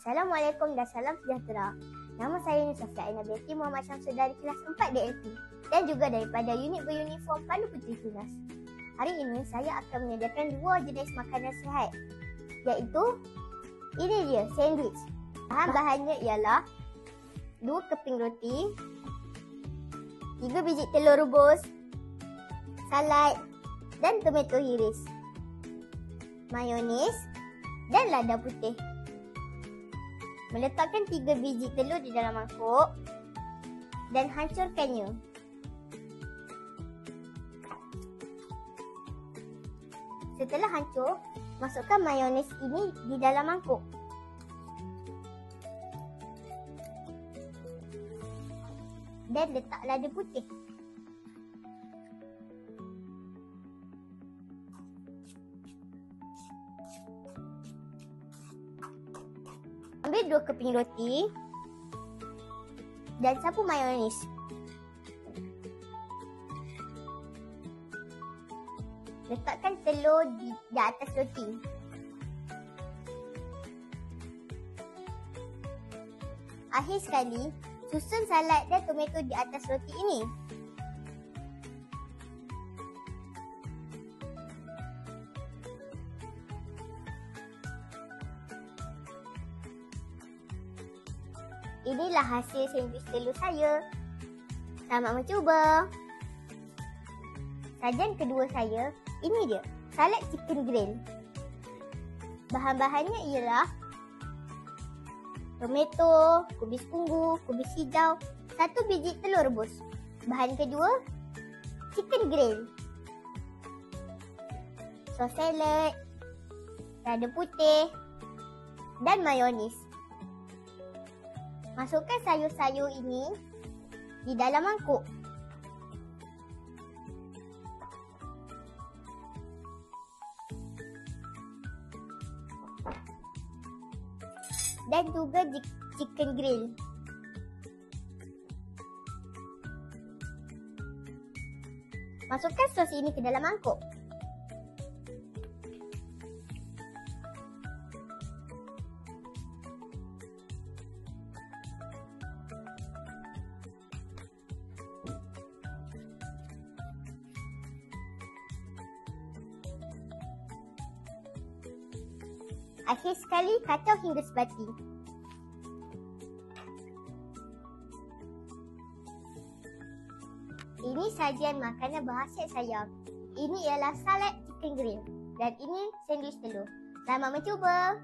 Assalamualaikum dan salam sejahtera. Nama saya Nusafia Aina binti Muhammad Syamsul dari kelas 4 DLP dan juga daripada unit beruniform Pandu Puteri Tunas. Hari ini saya akan menyediakan dua jenis makanan sihat, iaitu ini dia, sandwich. Bahan-bahannya ialah 2 keping roti, 3 biji telur rebus, salad dan tomato hiris, mayonis dan lada putih. Meletakkan 3 biji telur di dalam mangkuk dan hancurkannya. Setelah hancur, masukkan mayonis ini di dalam mangkuk. Dan letak lada putih. Ambil 2 keping roti dan sapu mayonis. Letakkan telur di atas roti. Akhir sekali, susun salad dan tomato di atas roti ini. Inilah hasil sandwich telur saya. Selamat mencuba. Sajian kedua saya, ini dia, salad chicken grill. Bahan-bahannya ialah tomato, kubis ungu, kubis hijau, 1 biji telur rebus. Bahan kedua, chicken grill, sos salad, lada putih dan mayonis. Masukkan sayur-sayur ini di dalam mangkuk. Dan juga chicken grill. Masukkan sos ini ke dalam mangkuk. Akhir sekali, kacau hingga sebati. Ini sajian makanan berkhasiat saya. Ini ialah salad chicken grill dan ini sandwich telur. Selamat mencuba!